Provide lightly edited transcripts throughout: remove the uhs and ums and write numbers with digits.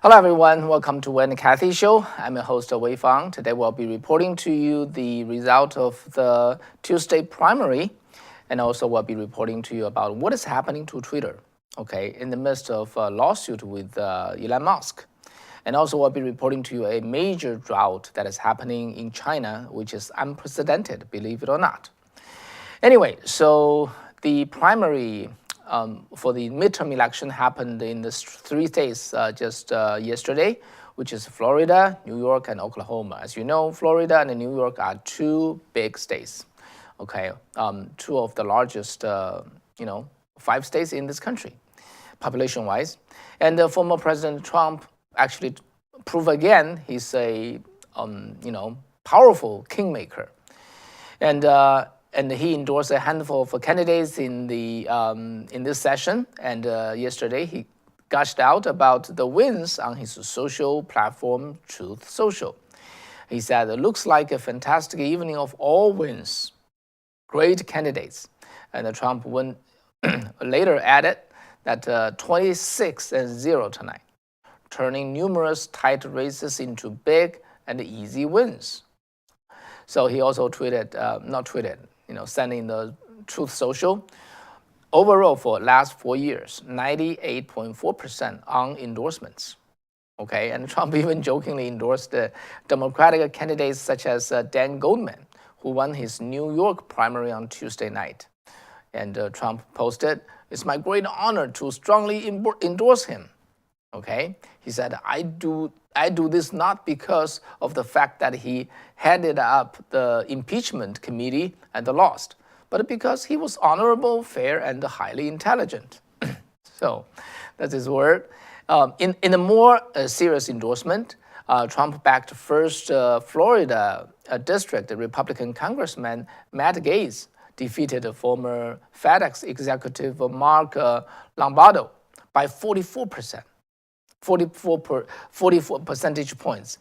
Hello everyone, welcome to Cathy Show. I'm your host Wei Fang. Today we'll be reporting to you the result of the Tuesday primary, and also we'll be reporting to you about what is happening to Twitter, okay, in the midst of a lawsuit with Elon Musk. And also we'll be reporting to you a major drought that is happening in China, which is unprecedented, believe it or not. Anyway, so the primary for the midterm election happened in the three states just yesterday, which is Florida, New York, and Oklahoma. As you know, Florida and New York are two big states, okay, two of the largest, 5 states in this country, population-wise. And former President Trump actually proved again he's a, powerful kingmaker. And he endorsed a handful of candidates in this session. And yesterday he gushed out about the wins on his social platform, Truth Social. He said, "It looks like a fantastic evening of all wins, great candidates." And Trump later added that 26-0 tonight, turning numerous tight races into big and easy wins. So he also sending the Truth Social. Overall, for the last 4 years, 98.4% on endorsements. Okay, and Trump even jokingly endorsed the Democratic candidates such as Dan Goldman, who won his New York primary on Tuesday night. And Trump posted, "It's my great honor to strongly endorse him." Okay, he said, I do this not because of the fact that he headed up the impeachment committee and lost, but because he was honorable, fair, and highly intelligent. So that's his word. In a more serious endorsement, Trump backed first Florida district Republican Congressman Matt Gaetz defeated former FedEx executive Mark Lombardo by 44%. 44 percentage points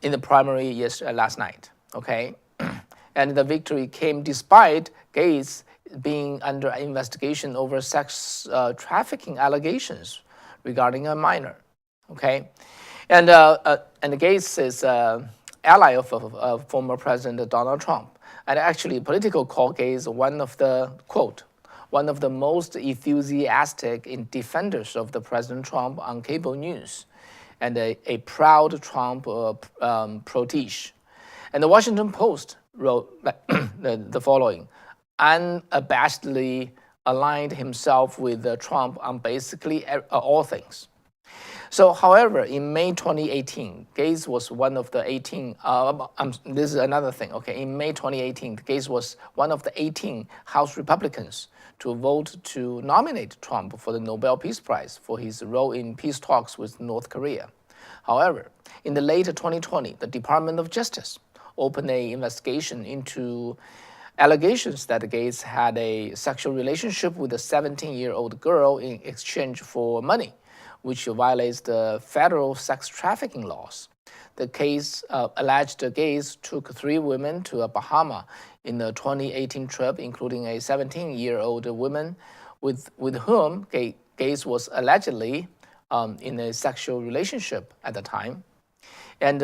in the primary last night, okay? And the victory came despite Gaetz being under investigation over sex trafficking allegations regarding a minor, okay? And Gaetz is an ally of former President Donald Trump. And actually, political call Gaetz one of the most enthusiastic defenders of the President Trump on cable news, and a proud Trump protege. And the Washington Post wrote the following: unabashedly aligned himself with Trump on basically all things. So, however, in May 2018, Gaetz was one of the 18. This is another thing. Okay, in May 2018, Gaetz was one of the 18 House Republicans to vote to nominate Trump for the Nobel Peace Prize for his role in peace talks with North Korea. However, in the late 2020, the Department of Justice opened an investigation into allegations that Gaetz had a sexual relationship with a 17-year-old girl in exchange for money, which violates the federal sex trafficking laws. The case alleged Gaetz took 3 women to a Bahama in the 2018 trip, including a 17-year-old woman with whom Gaetz was allegedly in a sexual relationship at the time. And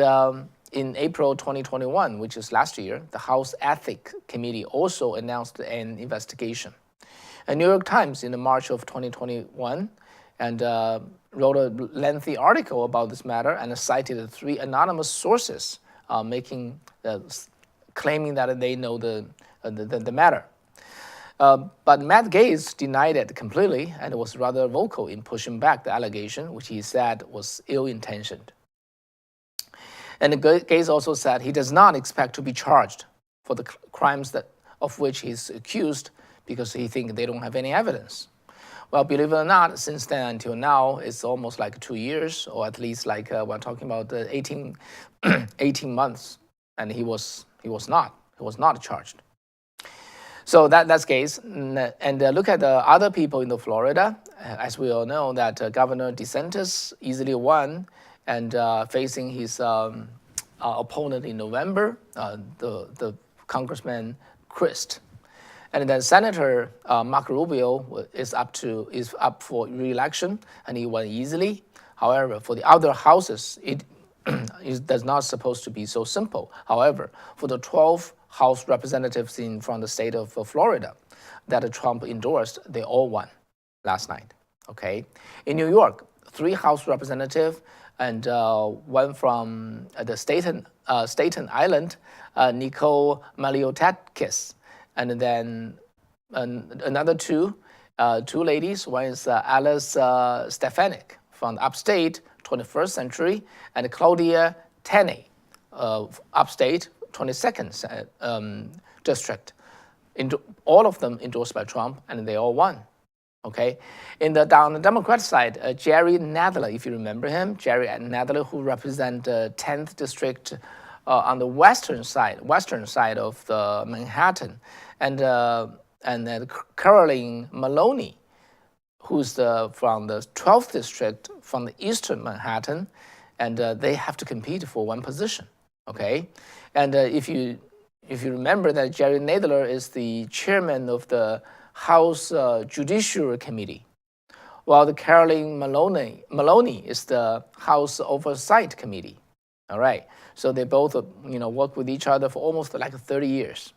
in April 2021, which is last year, the House Ethics Committee also announced an investigation. The New York Times in March of 2021 and wrote a lengthy article about this matter and cited 3 anonymous sources claiming that they know the matter. But Matt Gaetz denied it completely and was rather vocal in pushing back the allegation, which he said was ill-intentioned. And Gaetz also said he does not expect to be charged for the crimes of which he's accused because he thinks they don't have any evidence. Well, believe it or not, since then until now, it's almost like 2 years, or at least like we're talking about 18 months, and he was not charged. So that's Gaetz. And look at the other people in the Florida. As we all know, that Governor DeSantis easily won, and facing his opponent in November, the Congressman Christ. And then Senator Marco Rubio is up for re-election, and he won easily. However, for the other houses, it does not supposed to be so simple. However, for the 12 House representatives from the state of Florida that Trump endorsed, they all won last night. Okay, in New York, 3 House representatives and one from the Staten Island, Nicole Maliotakis, and then another two ladies. One is Alice Stefanik from the upstate, 21st century, and Claudia Tenney, upstate, 22nd district. All of them endorsed by Trump, and they all won. Okay, on the Democrat side, Jerry Nadler, if you remember him, Jerry Nadler, who represents the 10th district on the western side of the Manhattan, and then Caroline Maloney, who's from the 12th district from the eastern Manhattan, and they have to compete for one position. Okay, and if you remember that Jerry Nadler is the chairman of the House Judiciary Committee, while the Caroline Maloney is the House Oversight Committee. All right, so they both work with each other for almost like 30 years.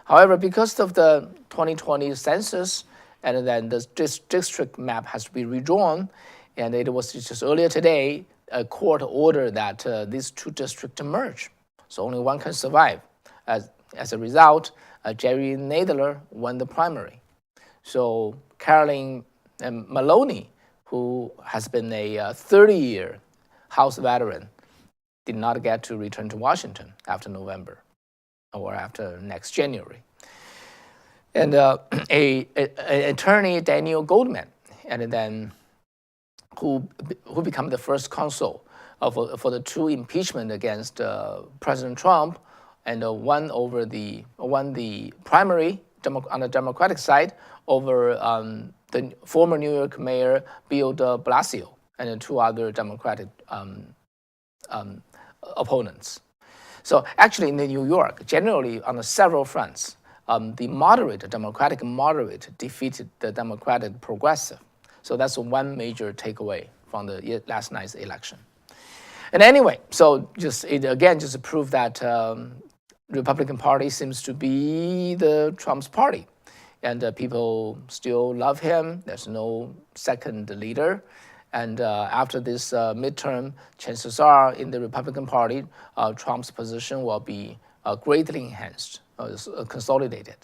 However, because of the 2020 census, and then the district map has to be redrawn, and it was just earlier today, a court ordered that these 2 districts merge, so only one can survive. As a result, Jerry Nadler won the primary. So Caroline Maloney, who has been a 30-year House veteran, did not get to return to Washington after November or after next January. And attorney Daniel Goldman, and then who became the first counsel for the 2 impeachment against President Trump, and won the primary on the Democratic side over the former New York Mayor Bill de Blasio and 2 other Democratic opponents. So actually in New York, generally on several fronts, the Democratic moderate defeated the Democratic progressive. So that's one major takeaway from the last night's election. And anyway, so just to prove that Republican Party seems to be the Trump's party, and people still love him. There's no second leader, and after this midterm, chances are in the Republican Party, Trump's position will be greatly enhanced, consolidated.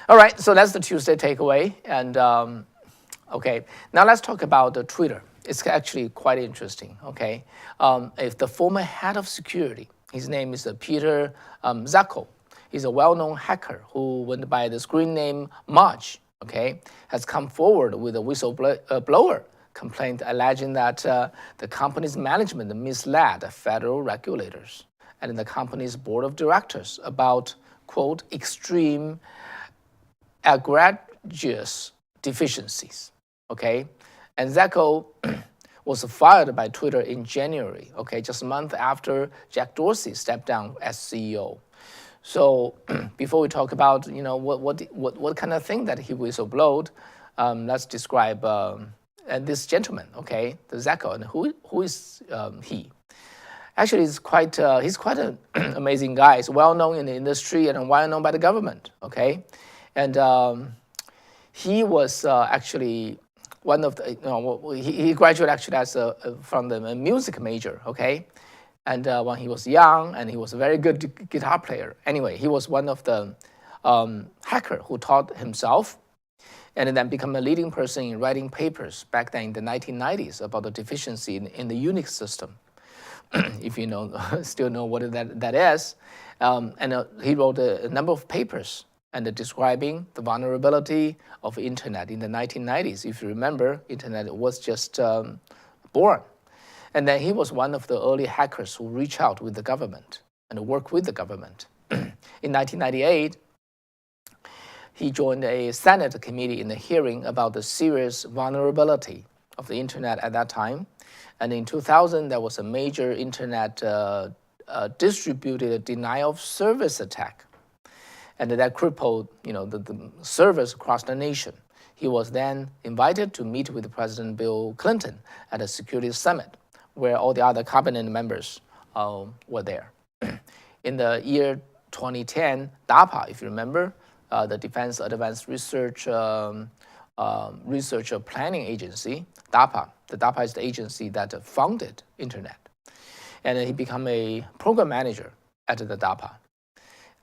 All right, so that's the Tuesday takeaway, and okay, now let's talk about Twitter. It's actually quite interesting. Okay, if the former head of security, his name is Peter Zacko. He's a well-known hacker who went by the screen name Marge, okay, has come forward with a whistleblower complaint alleging that the company's management misled federal regulators and the company's board of directors about, quote, extreme egregious deficiencies, okay? And Zacko was fired by Twitter in January, okay, just a month after Jack Dorsey stepped down as CEO. So before we talk about, what kind of thing that he whistleblowed, let's describe this gentleman, okay, the Zacko, and who is he? Actually, he's quite an amazing guy. He's well known in the industry and well known by the government, okay, and he was actually one of the, he graduated actually from the music major, okay? And when he was young, and he was a very good guitar player. Anyway, he was one of the hacker who taught himself and then become a leading person in writing papers back then in the 1990s about the deficiency in the Unix system. If you still know what that is. And he wrote a number of papers and describing the vulnerability of internet in the 1990s. If you remember, internet was just born. And then he was one of the early hackers who reached out with the government and worked with the government. In 1998, he joined a Senate committee in the hearing about the serious vulnerability of the internet at that time. And in 2000, there was a major internet distributed denial of service attack. and that crippled, the servers across the nation. He was then invited to meet with President Bill Clinton at a security summit, where all the other cabinet members were there. In the year 2010, DARPA, if you remember, the Defense Advanced Research Planning Agency, DARPA. The DARPA is the agency that founded Internet. And he became a program manager at the DARPA.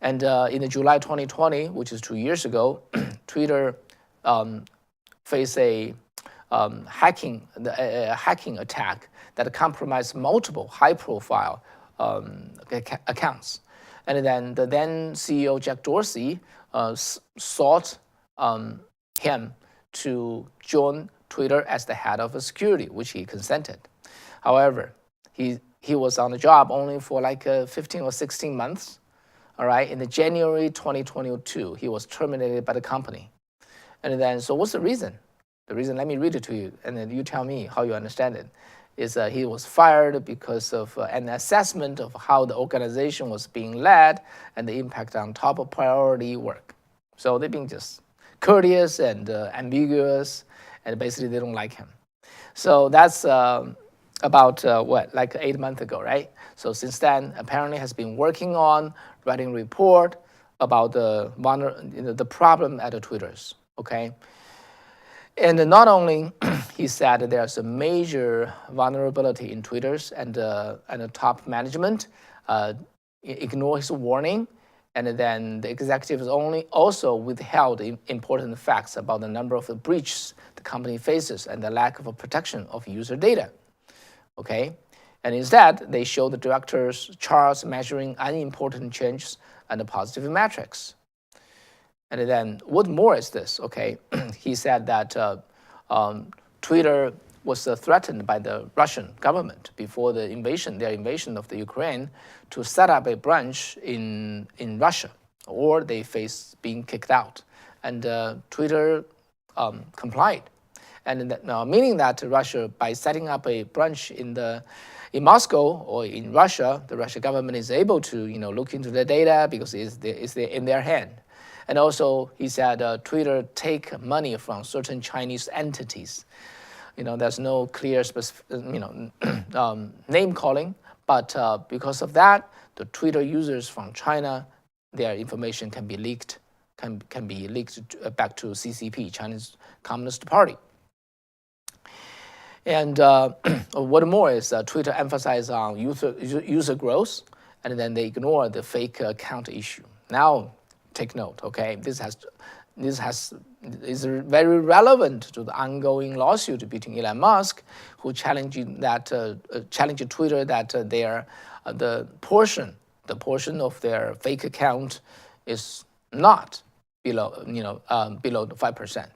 And in July 2020, which is 2 years ago, Twitter faced a hacking attack that compromised multiple high-profile accounts. And then the then CEO Jack Dorsey sought him to join Twitter as the head of security, which he consented. However, he was on the job only for like 15 or 16 months. All right, in the January 2022, he was terminated by the company. And then, so what's the reason? The reason, let me read it to you, and then you tell me how you understand it, is he was fired because of an assessment of how the organization was being led and the impact on top of priority work. So they've been just courteous and ambiguous, and basically they don't like him. So that's about like 8 months ago, right? So since then, apparently has been working on writing a report about the problem at the Twitters, okay? And not only he said that there's a major vulnerability in Twitters, and the top management ignore his warning, and then the executives also withheld important facts about the number of breaches the company faces and the lack of protection of user data. Okay, and instead they show the director's charts measuring unimportant changes and the positive metrics. And then what more is this? Okay, he said that Twitter was threatened by the Russian government before their invasion of the Ukraine, to set up a branch in Russia, or they face being kicked out. And Twitter complied. And meaning that Russia, by setting up a branch in Moscow or in Russia, the Russian government is able to look into the data because it's in their hand. And also, he said Twitter take money from certain Chinese entities. There's no clear name calling, but because of that, the Twitter users from China, their information can be leaked, can be leaked back to CCP, Chinese Communist Party. And what more is Twitter emphasizes on user growth, and then they ignore the fake account issue. Now, take note, okay? This is very relevant to the ongoing lawsuit between Elon Musk, who challenged Twitter that the portion of their fake account is not below 5%,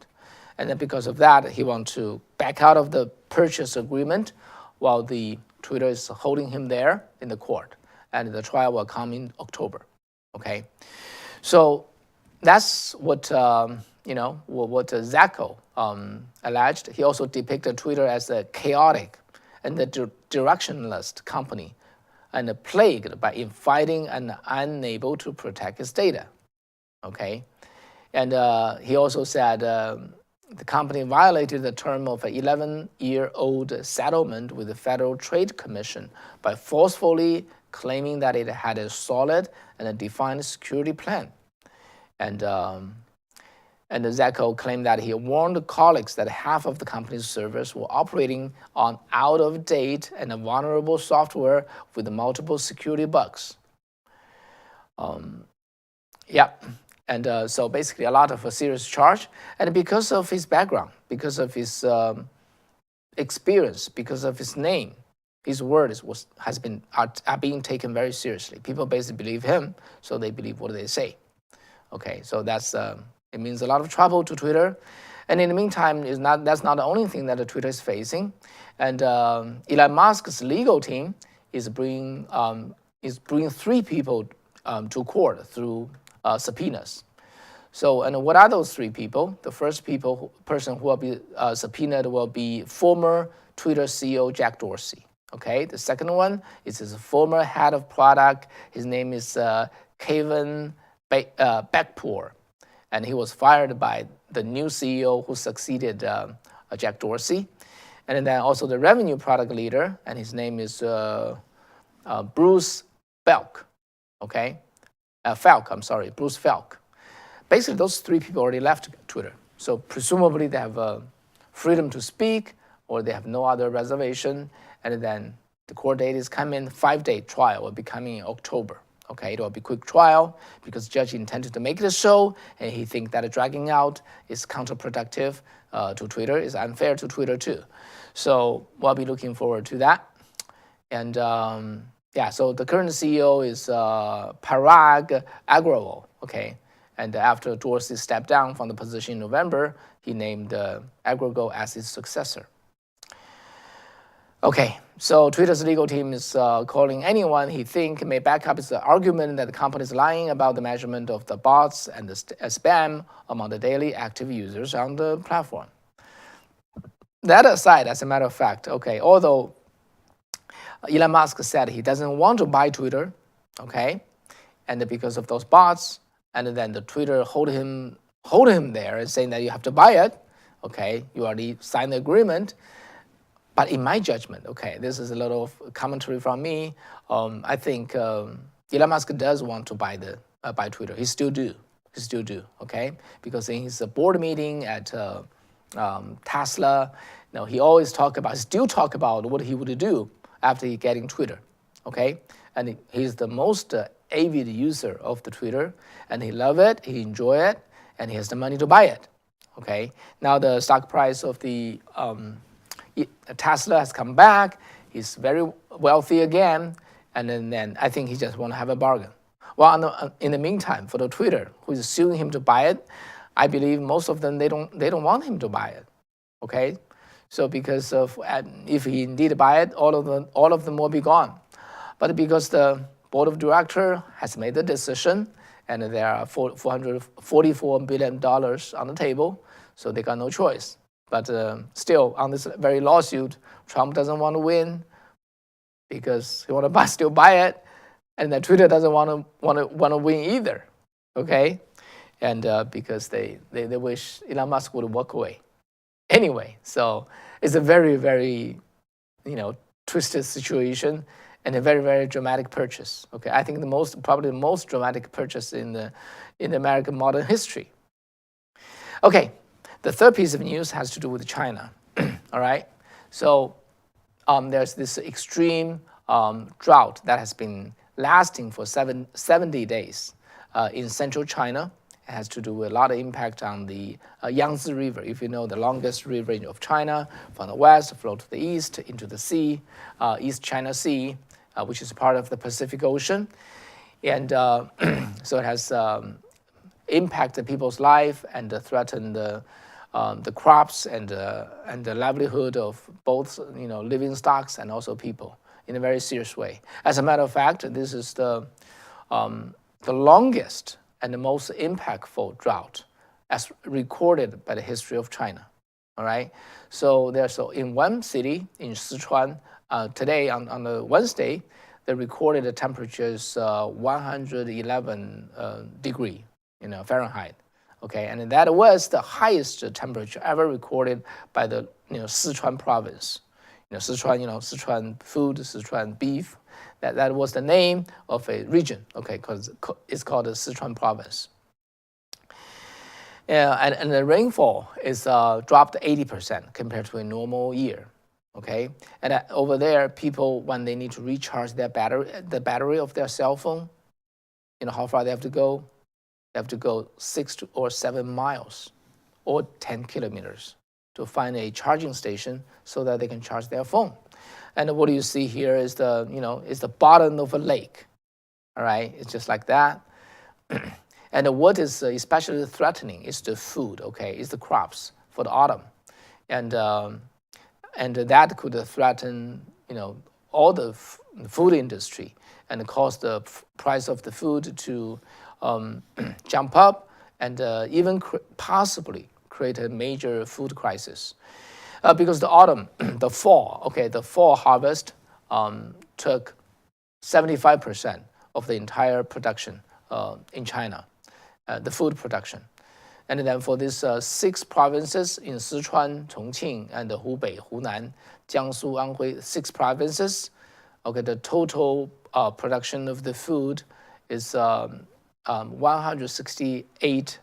and then because of that, he wants to back out of the purchase agreement, while the Twitter is holding him there in the court, and the trial will come in October. Okay, so that's what Zacko alleged. He also depicted Twitter as a chaotic and a directionless company, and plagued by infighting and unable to protect its data. Okay, and he also said the company violated the term of an 11-year-old settlement with the Federal Trade Commission by forcefully claiming that it had a solid and a defined security plan. And Zacko claimed that he warned colleagues that half of the company's servers were operating on out-of-date and vulnerable software with multiple security bugs. And so basically a lot of a serious charge. And because of his background, because of his experience, because of his name, his words are being taken very seriously. People basically believe him, so they believe what they say. Okay, so that's it means a lot of trouble to Twitter. And in the meantime, that's not the only thing that Twitter is facing. And Elon Musk's legal team is bringing 3 people to court through subpoenas. So, and what are those 3 people? The first person who will be subpoenaed will be former Twitter CEO Jack Dorsey. Okay, the second one is his former head of product. His name is Kevin backpour, and he was fired by the new CEO who succeeded Jack Dorsey, and then also the revenue product leader, and his name is Bruce Felk. Okay, Bruce Felk. Basically, those three people already left Twitter, so presumably they have freedom to speak, or they have no other reservation, and then the court date is coming. 5-day trial will be coming in October. Okay, it will be quick trial because the judge intended to make it a show, and he thinks that dragging out is counterproductive to Twitter, is unfair to Twitter too. So we'll be looking forward to that. And so the current CEO is Parag Agrawal. Okay, and after Dorsey stepped down from the position in November, he named Agrawal as his successor. Okay, so Twitter's legal team is calling anyone he thinks may back up his argument that the company is lying about the measurement of the bots and the spam among the daily active users on the platform. That aside, as a matter of fact, okay, although Elon Musk said he doesn't want to buy Twitter, okay, and because of those bots, and then the Twitter hold him there and saying that you have to buy it, okay, you already signed the agreement. But in my judgment, okay, this is a little commentary from me. I think Elon Musk does want to buy Twitter. He still do, okay? Because in his board meeting at Tesla, he always still talk about what he would do after he getting Twitter, okay? And he's the most avid user of the Twitter, and he love it, he enjoy it, and he has the money to buy it, okay? Now the stock price of the Tesla has come back. He's very wealthy again, and then I think he just want to have a bargain. Well, in the meantime, for the Twitter, who is suing him to buy it, I believe most of them they don't want him to buy it. Okay, so because of if he indeed buy it, all of them will be gone. But because the board of directors has made the decision, and there are $444 billion on the table, so they got no choice. But still, on this very lawsuit, Trump doesn't want to win because he want to still buy it, and then Twitter doesn't want to win either. Okay, and because they wish Elon Musk would walk away. Anyway, so it's a very, very twisted situation and a very, very dramatic purchase. Okay, I think probably the most dramatic purchase in the American modern history. Okay. The third piece of news has to do with China. All right, so there's this extreme drought that has been lasting for 70 days in central China. It has to do with a lot of impact on the Yangtze River. If you know, the longest river of China, from the west flow to the east into the sea, East China Sea, which is part of the Pacific Ocean, and so it has impacted people's life and threatened the crops and the livelihood of both living stocks and also people in a very serious way. As a matter of fact, this is the longest and the most impactful drought as recorded by the history of China. All right, so in one city in Sichuan today on the Wednesday, they recorded the temperature is 111 degree Fahrenheit. Okay, and that was the highest temperature ever recorded by the Sichuan province. Sichuan food, Sichuan beef. That was the name of a region. Okay, because it's called the Sichuan province. And the rainfall is dropped 80% compared to a normal year. Okay, and over there, people when they need to recharge the battery of their cell phone, how far they have to go. They have to go 6 or 7 miles or 10 kilometers to find a charging station so that they can charge their phone. And what you see here is is the bottom of a lake. All right, it's just like that. And what is especially threatening is the food. Okay, is the crops for the autumn, and that could threaten all the food industry and cause the price of the food to jump up and even possibly create a major food crisis. Because the autumn, the fall harvest took 75% of the entire production in China. the food production. And then for these 6 provinces in Sichuan, Chongqing, and Hubei, Hunan, Jiangsu, Anhui, 6 provinces, okay, the total production of the food is 168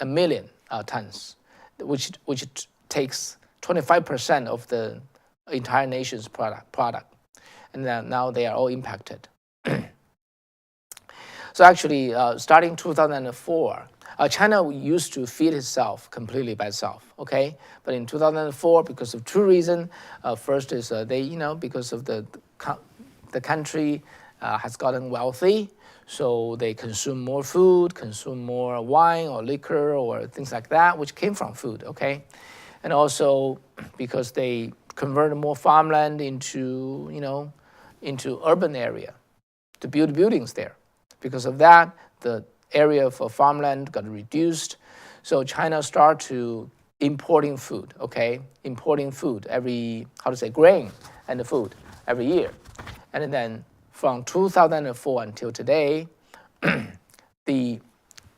million tons, which takes 25% of the entire nation's product. And now they are all impacted. So actually, starting 2004, China used to feed itself completely by itself, okay? But in 2004, because of 2 reasons, first is because of the country has gotten wealthy, so they consume more food, consume more wine or liquor or things like that, which came from food, okay? And also because they converted more farmland into urban area to build buildings there. Because of that, the area for farmland got reduced. So China started to importing food, okay? Importing food grain and the food every year. And then from 2004 until today, the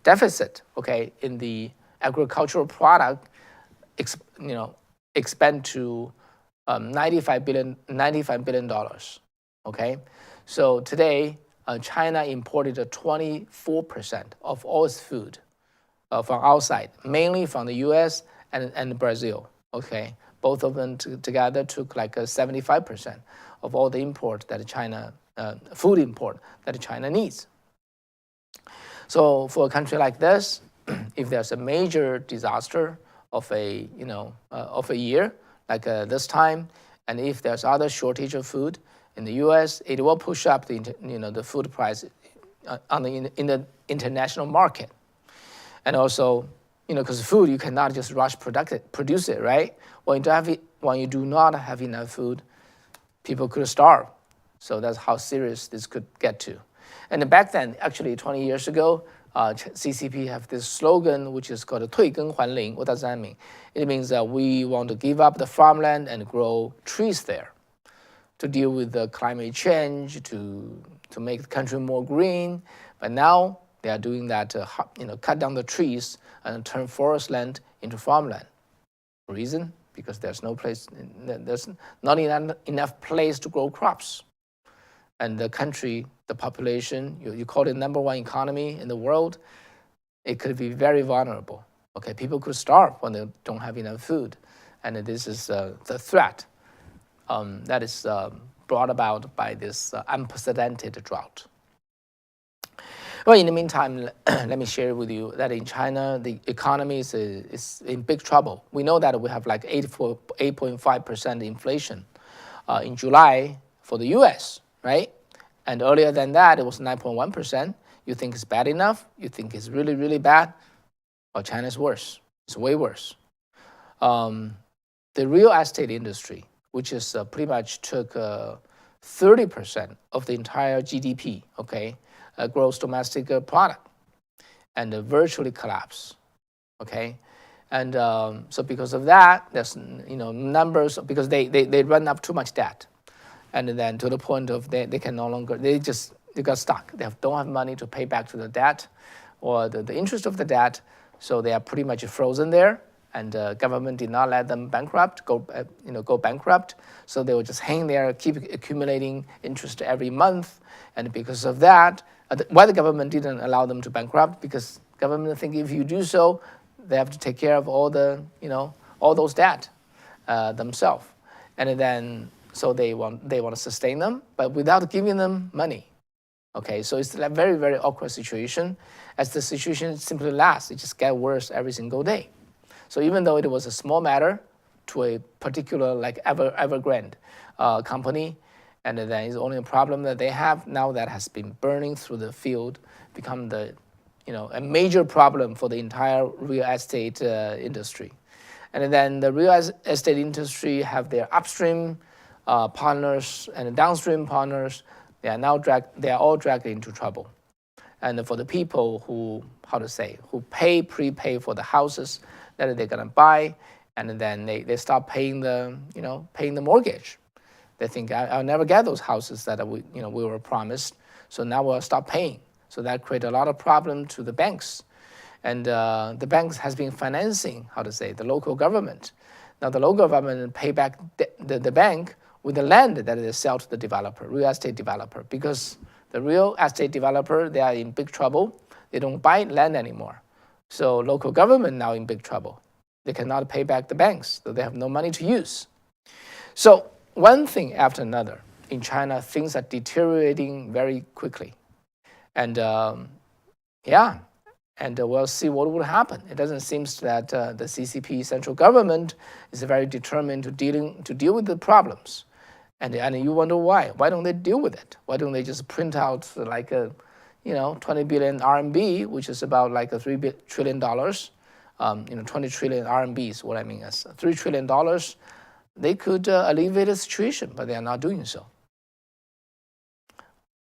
deficit, okay, in the agricultural product, expand to $95 billion, okay? So today, China imported 24% of all its food from outside, mainly from the U.S. and Brazil. Okay, both of them together took like 75% of all the import that China, food import that China needs. So for a country like this, if there's a major disaster of a year like this time, and if there's other shortage of food in the U.S., it will push up the food price in the international market. And also, because food, you cannot just rush produce it, right? When you do not have enough food, people could starve. So that's how serious this could get to. And back then, actually 20 years ago, CCP have this slogan, which is called 退耕还林. What does that mean? It means that we want to give up the farmland and grow trees there to deal with the climate change, to make the country more green. But now they are doing that to cut down the trees and turn forest land into farmland. Reason? Because there's not enough place to grow crops. And the country, the population, you call it #1 economy in the world, it could be very vulnerable. Okay, people could starve when they don't have enough food. And this is the threat that is brought about by this unprecedented drought. Well, in the meantime, let me share with you that in China, the economy is in big trouble. We know that we have like 8.5% inflation in July for the US, right? And earlier than that, it was 9.1%. You think it's bad enough? You think it's really, really bad? Well, China's worse. It's way worse. The real estate industry, which is pretty much took 30% of the entire GDP, okay, gross domestic product, and virtually collapsed, okay, and so because of that, there's numbers because they run up too much debt, and then to the point of they can no longer they got stuck. They don't have money to pay back to the debt, or the interest of the debt, so they are pretty much frozen there. And government did not let them go bankrupt. So they will just hang there, keep accumulating interest every month. And because of that, why the government didn't allow them to bankrupt? Because government think if you do so, they have to take care of all those debt themselves. And then so they want to sustain them, but without giving them money. Okay, so it's a very, very awkward situation. As the situation simply lasts, it just gets worse every single day. So even though it was a small matter to a particular like Evergrande company, and then it's only a problem that they have now that has been burning through the field, become a major problem for the entire real estate industry. And then the real estate industry have their upstream partners and downstream partners. They are all dragged into trouble. And for the people who prepay for the houses that they're gonna buy, and then they stop paying the mortgage. They think I'll never get those houses that we were promised, so now we'll stop paying. So that creates a lot of problem to the banks, And the banks has been financing, the local government. Now the local government pay back the bank with the land that they sell to the developer, real estate developer, because the real estate developer, they are in big trouble. They don't buy land anymore. So local government now in big trouble. They cannot pay back the banks, so they have no money to use. So one thing after another, in China, things are deteriorating very quickly. And we'll see what will happen. It doesn't seem that the CCP central government is very determined to deal with the problems. And you wonder why. Why don't they deal with it? Why don't they just print out like 20 billion RMB, which is about like a $3 trillion, 20 trillion RMB is what I mean as $3 trillion. They could alleviate the situation, but they are not doing so.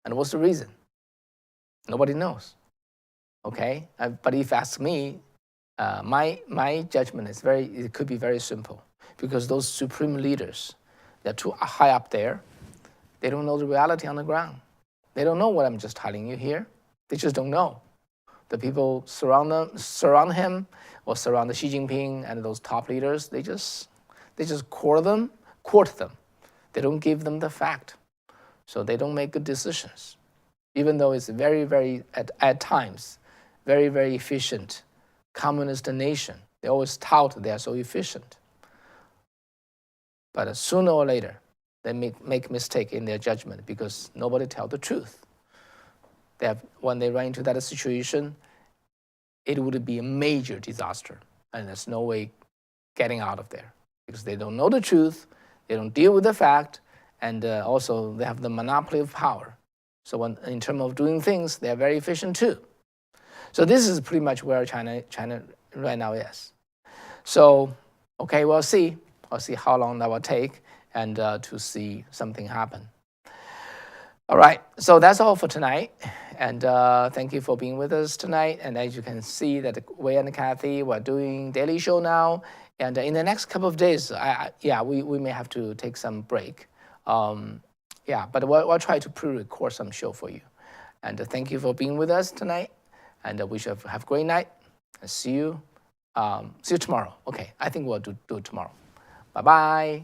And what's the reason? Nobody knows. Okay, but if you ask me, my judgment is it could be very simple, because those supreme leaders, they're too high up there. They don't know the reality on the ground. They don't know what I'm just telling you here. They just don't know. The people surround him or surround Xi Jinping and those top leaders. They just court them. They don't give them the fact, so they don't make good decisions. Even though it's very, very at times, very, very efficient communist nation. They always tout they are so efficient. But sooner or later, they make mistake in their judgment because nobody tell the truth. When they run into that situation, it would be a major disaster, and there's no way getting out of there because they don't know the truth, they don't deal with the fact, and also they have the monopoly of power. So in terms of doing things, they are very efficient too. So this is pretty much where China right now is. So, okay, we'll see. I'll see how long that will take and to see something happen. All right, so that's all for tonight. And thank you for being with us tonight. And as you can see that Wei and Cathy, we're doing daily show now. And in the next couple of days, we may have to take some break. But we'll try to pre-record some show for you. And thank you for being with us tonight. And we should have a great night. And see you tomorrow. Okay, I think we'll do it tomorrow. Bye-bye.